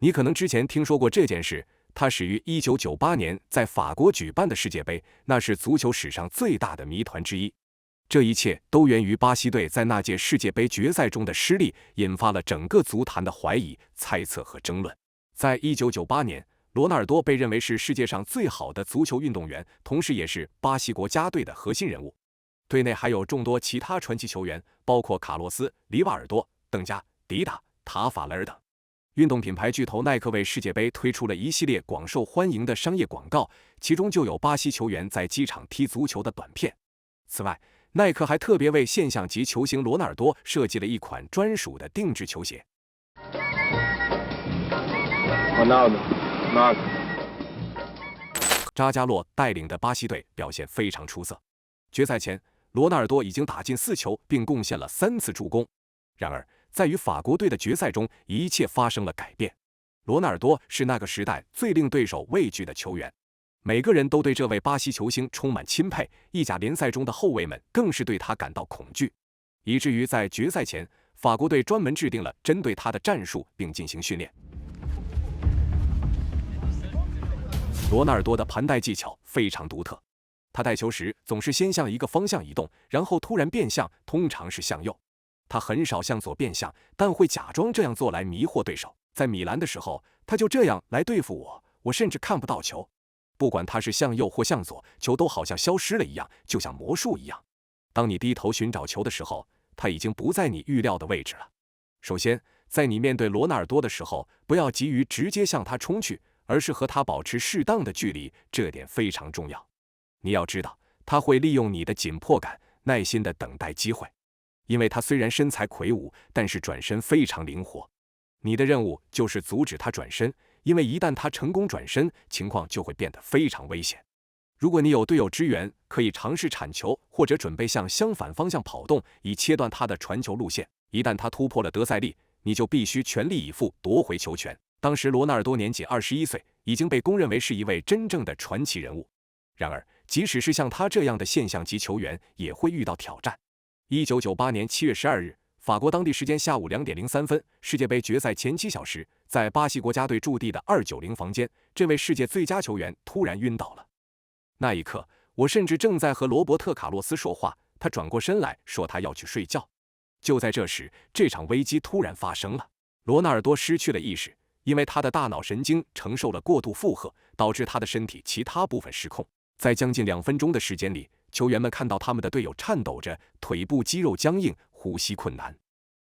你可能之前听说过这件事，它始于1998年在法国举办的世界杯，那是足球史上最大的谜团之一。这一切都源于巴西队在那届世界杯决赛中的失利，引发了整个足坛的怀疑、猜测和争论。在1998年，罗纳尔多被认为是世界上最好的足球运动员，同时也是巴西国家队的核心人物。队内还有众多其他传奇球员，包括卡洛斯·里瓦尔多、邓加、迪达、塔法雷尔等。运动品牌巨头耐克为世界杯推出了一系列广受欢迎的商业广告，其中就有巴西球员在机场踢足球的短片。此外，耐克还特别为现象级球星罗纳尔多设计了一款专属的定制球鞋。扎加洛带领的巴西队表现非常出色。决赛前，罗纳尔多已经打进4球，并贡献了3次助攻。然而，在与法国队的决赛中，一切发生了改变。罗纳尔多是那个时代最令对手畏惧的球员，每个人都对这位巴西球星充满钦佩，意甲联赛中的后卫们更是对他感到恐惧，以至于在决赛前，法国队专门制定了针对他的战术并进行训练。罗纳尔多的盘带技巧非常独特，他带球时总是先向一个方向移动，然后突然变向，通常是向右。他很少向左变向，但会假装这样做来迷惑对手。在米兰的时候，他就这样来对付我，我甚至看不到球。不管他是向右或向左，球都好像消失了一样，就像魔术一样。当你低头寻找球的时候，他已经不在你预料的位置了。首先，在你面对罗纳尔多的时候，不要急于直接向他冲去，而是和他保持适当的距离，这点非常重要。你要知道，他会利用你的紧迫感，耐心地等待机会。因为他虽然身材魁梧，但是转身非常灵活。你的任务就是阻止他转身，因为一旦他成功转身，情况就会变得非常危险。如果你有队友支援，可以尝试铲球，或者准备向相反方向跑动，以切断他的传球路线。一旦他突破了德塞利，你就必须全力以赴夺回球权。当时罗纳尔多年仅21岁，已经被公认为是一位真正的传奇人物。然而，即使是像他这样的现象级球员，也会遇到挑战。1998年7月12日，法国当地时间下午2点03分，世界杯决赛前7小时，在巴西国家队驻地的290房间，这位世界最佳球员突然晕倒了。那一刻，我甚至正在和罗伯特·卡洛斯说话，他转过身来说他要去睡觉。就在这时，这场危机突然发生了。罗纳尔多失去了意识，因为他的大脑神经承受了过度负荷，导致他的身体其他部分失控。在将近2分钟的时间里，球员们看到他们的队友颤抖着，腿部肌肉僵硬，呼吸困难。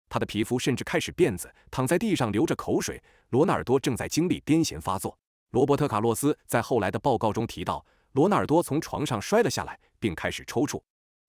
他的皮肤甚至开始变紫，躺在地上流着口水。罗纳尔多正在经历癫痫发作。罗伯特·卡洛斯在后来的报告中提到，罗纳尔多从床上摔了下来，并开始抽搐。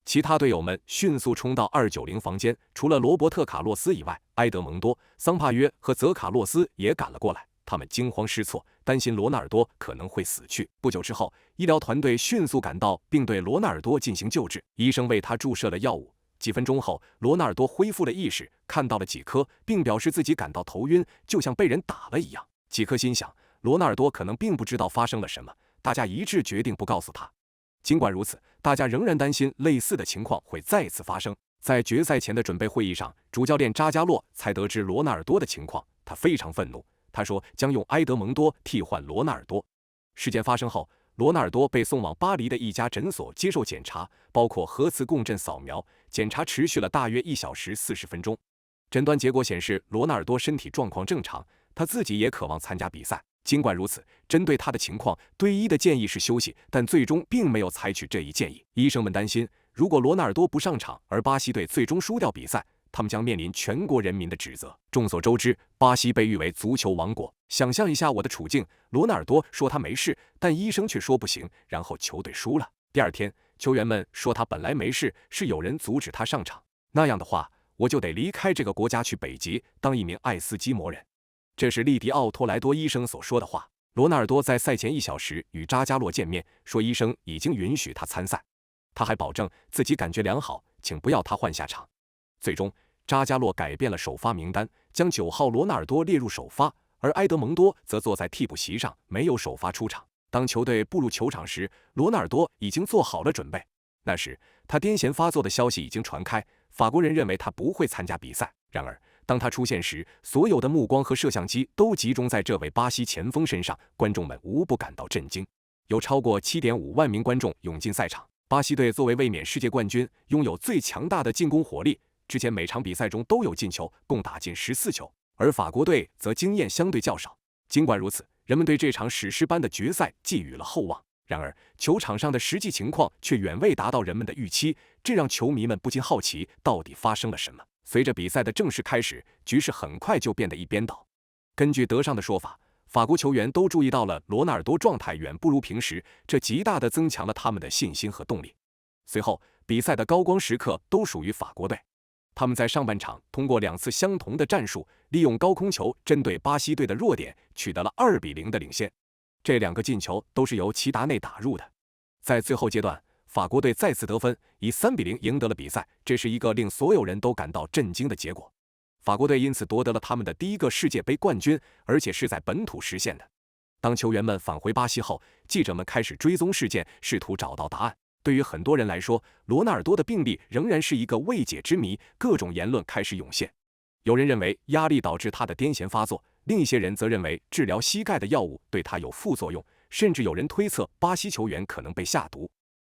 其他队友们迅速冲到290房间，除了罗伯特·卡洛斯以外，埃德蒙多、桑帕约和泽卡洛斯也赶了过来。他们惊慌失措，担心罗纳尔多可能会死去。不久之后，医疗团队迅速赶到，并对罗纳尔多进行救治。医生为他注射了药物。几分钟后，罗纳尔多恢复了意识，看到了几科，并表示自己感到头晕，就像被人打了一样。几科心想，罗纳尔多可能并不知道发生了什么，大家一致决定不告诉他。尽管如此，大家仍然担心类似的情况会再次发生。在决赛前的准备会议上，主教练扎加洛才得知罗纳尔多的情况，他非常愤怒。他说将用埃德蒙多替换罗纳尔多。事件发生后，罗纳尔多被送往巴黎的一家诊所接受检查，包括核磁共振扫描。检查持续了大约1小时40分钟。诊断结果显示，罗纳尔多身体状况正常，他自己也渴望参加比赛。尽管如此，针对他的情况，队医的建议是休息，但最终并没有采取这一建议。医生们担心，如果罗纳尔多不上场，而巴西队最终输掉比赛，他们将面临全国人民的指责。众所周知，巴西被誉为足球王国。想象一下我的处境，罗纳尔多说他没事，但医生却说不行，然后球队输了。第二天，球员们说他本来没事，是有人阻止他上场。那样的话，我就得离开这个国家去北极，当一名爱斯基摩人。这是利迪奥·托莱多医生所说的话。罗纳尔多在赛前1小时与扎加洛见面，说医生已经允许他参赛。他还保证自己感觉良好，请不要他换下场。最终，扎加洛改变了首发名单，将9号罗纳尔多列入首发，而埃德蒙多则坐在替补席上，没有首发出场。当球队步入球场时，罗纳尔多已经做好了准备。那时，他癫痫发作的消息已经传开，法国人认为他不会参加比赛。然而，当他出现时，所有的目光和摄像机都集中在这位巴西前锋身上，观众们无不感到震惊。有超过 7.5 万名观众涌进赛场。巴西队作为卫冕世界冠军，拥有最强大的进攻火力，之前每场比赛中都有进球，共打进14球，而法国队则经验相对较少。尽管如此，人们对这场史诗般的决赛寄予了厚望。然而，球场上的实际情况却远未达到人们的预期，这让球迷们不禁好奇，到底发生了什么？随着比赛的正式开始，局势很快就变得一边倒。根据德尚的说法，法国球员都注意到了罗纳尔多状态远不如平时，这极大地增强了他们的信心和动力。随后，比赛的高光时刻都属于法国队。他们在上半场通过2次相同的战术，利用高空球针对巴西队的弱点，取得了2-0的领先。这2个进球都是由齐达内打入的。在最后阶段，法国队再次得分，以3-0赢得了比赛，这是一个令所有人都感到震惊的结果。法国队因此夺得了他们的第1个世界杯冠军，而且是在本土实现的。当球员们返回巴西后，记者们开始追踪事件，试图找到答案。对于很多人来说，罗纳尔多的病例仍然是一个未解之谜，各种言论开始涌现。有人认为压力导致他的癫痫发作，另一些人则认为治疗膝盖的药物对他有副作用，甚至有人推测巴西球员可能被下毒。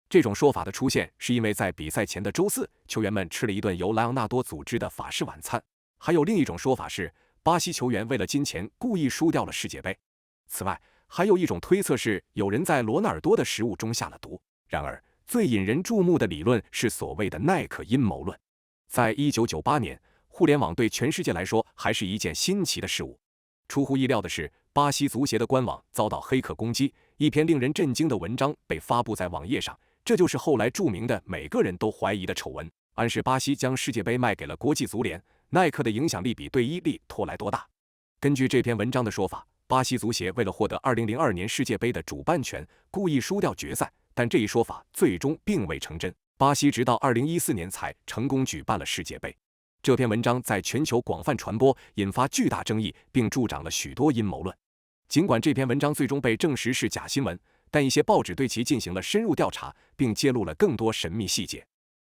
这种说法的出现是因为在比赛前的周四，球员们吃了一顿由莱昂纳多组织的法式晚餐。还有另一种说法是，巴西球员为了金钱故意输掉了世界杯。此外，还有一种推测是有人在罗纳尔多的食物中下了毒。然而，最引人注目的理论是所谓的耐克阴谋论。在1998年，互联网对全世界来说还是一件新奇的事物。出乎意料的是，巴西足协的官网遭到黑客攻击，一篇令人震惊的文章被发布在网页上，这就是后来著名的每个人都怀疑的丑闻，暗示巴西将世界杯卖给了国际足联。耐克的影响力比对伊利托莱多大？根据这篇文章的说法，巴西足协为了获得2002年世界杯的主办权，故意输掉决赛，但这一说法最终并未成真。巴西直到2014年才成功举办了世界杯。这篇文章在全球广泛传播，引发巨大争议，并助长了许多阴谋论。尽管这篇文章最终被证实是假新闻，但一些报纸对其进行了深入调查，并揭露了更多神秘细节。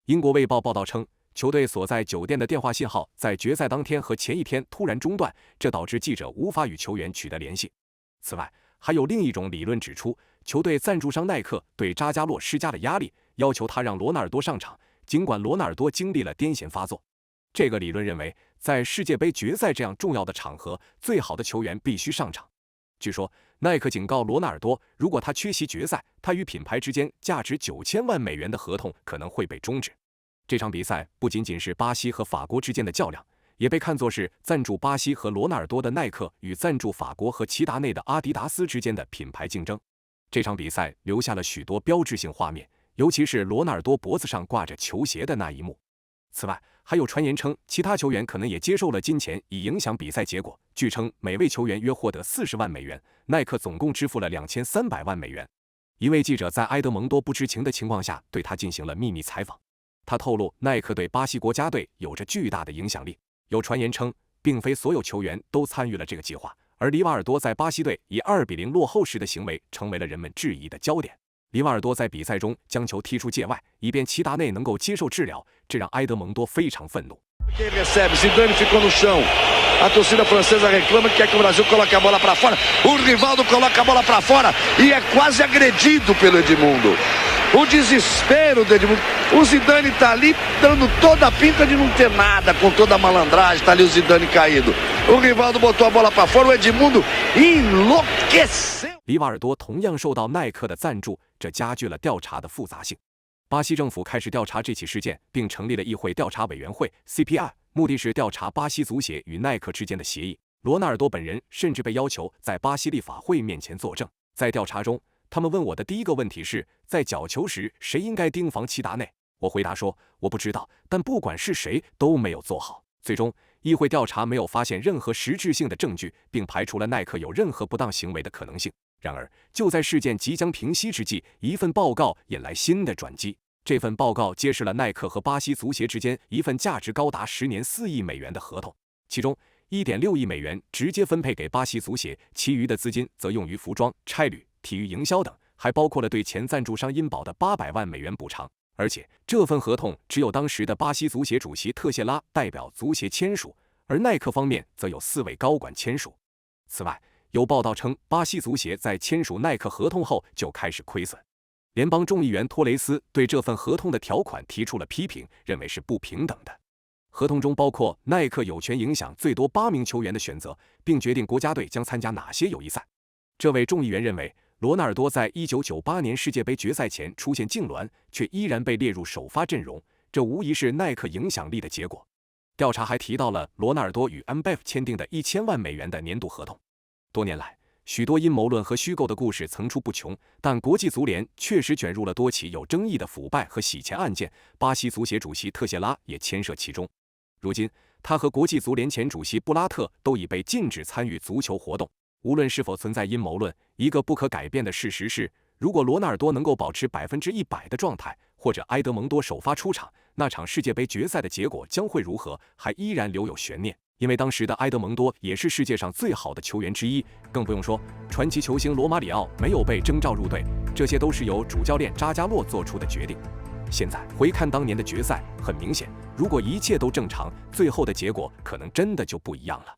英国卫报报道称，球队所在酒店的电话信号在决赛当天和前一天突然中断，这导致记者无法与球员取得联系。此外，还有另一种理论指出，球队赞助商耐克对扎加洛施加了压力，要求他让罗纳尔多上场，尽管罗纳尔多经历了癫痫发作。这个理论认为，在世界杯决赛这样重要的场合，最好的球员必须上场。据说，耐克警告罗纳尔多，如果他缺席决赛，他与品牌之间价值9000万美元的合同可能会被终止。这场比赛不仅仅是巴西和法国之间的较量，也被看作是赞助巴西和罗纳尔多的耐克与赞助法国和齐达内的阿迪达斯之间的品牌竞争。这场比赛留下了许多标志性画面，尤其是罗纳尔多脖子上挂着球鞋的那一幕。此外，还有传言称其他球员可能也接受了金钱以影响比赛结果。据称，每位球员约获得40万美元，耐克总共支付了2300万美元。一位记者在埃德蒙多不知情的情况下对他进行了秘密采访。他透露，耐克对巴西国家队有着巨大的影响力。有传言称，并非所有球员都参与了这个计划，而里瓦尔多在巴西队以2-0落后时的行为成为了人们质疑的焦点。里瓦尔多在比赛中将球踢出界外，以便齐达内能够接受治疗，这让埃德蒙多非常愤怒。Quem recebe? Zidane ficou no chão. A torcida francesa reclama que quer que o Brasil coloque a bola para fora. O Rivaldo coloca a bola para fora e é quase agredido pelo Edmundo. O desespero do Edmundo. O Zidane tá ali dando toda a pinta de não ter nada, com toda a malandragem. Tá ali o Zidane caído. O Rivaldo botou a bola para fora. O Edmundo enlouqueceu. 里瓦尔多同样受到耐克的赞助，这加剧了调查的复杂性。巴西政府开始调查这起事件，并成立了议会调查委员会 CPI， 目的是调查巴西足协与耐克之间的协议。罗纳尔多本人甚至被要求在巴西立法会面前作证。在调查中，他们问我的第一个问题是，在角球时谁应该盯防齐达内？我回答说，我不知道，但不管是谁都没有做好。最终，议会调查没有发现任何实质性的证据，并排除了耐克有任何不当行为的可能性。然而，就在事件即将平息之际，一份报告引来新的转机。这份报告揭示了耐克和巴西足协之间一份价值高达10年4亿美元的合同，其中 1.6 亿美元直接分配给巴西足协，其余的资金则用于服装、差旅、体育营销等，还包括了对前赞助商因宝的800万美元补偿。而且，这份合同只有当时的巴西足协主席特谢拉代表足协签署，而耐克方面则有4位高管签署。此外，有报道称，巴西足协在签署耐克合同后就开始亏损。联邦众议员托雷斯对这份合同的条款提出了批评，认为是不平等的。合同中包括耐克有权影响最多8名球员的选择，并决定国家队将参加哪些友谊赛。这位众议员认为，罗纳尔多在1998年世界杯决赛前出现痉挛，却依然被列入首发阵容，这无疑是耐克影响力的结果。调查还提到了罗纳尔多与 MBF 签订的1000万美元的年度合同。多年来，许多阴谋论和虚构的故事层出不穷，但国际足联确实卷入了多起有争议的腐败和洗钱案件，巴西足协主席特谢拉也牵涉其中。如今，他和国际足联前主席布拉特都已被禁止参与足球活动。无论是否存在阴谋论，一个不可改变的事实是，如果罗纳尔多能够保持100%的状态，或者埃德蒙多首发出场，那场世界杯决赛的结果将会如何，还依然留有悬念。因为当时的埃德蒙多也是世界上最好的球员之一，更不用说传奇球星罗马里奥没有被征召入队，这些都是由主教练扎加洛做出的决定。现在回看当年的决赛，很明显，如果一切都正常，最后的结果可能真的就不一样了。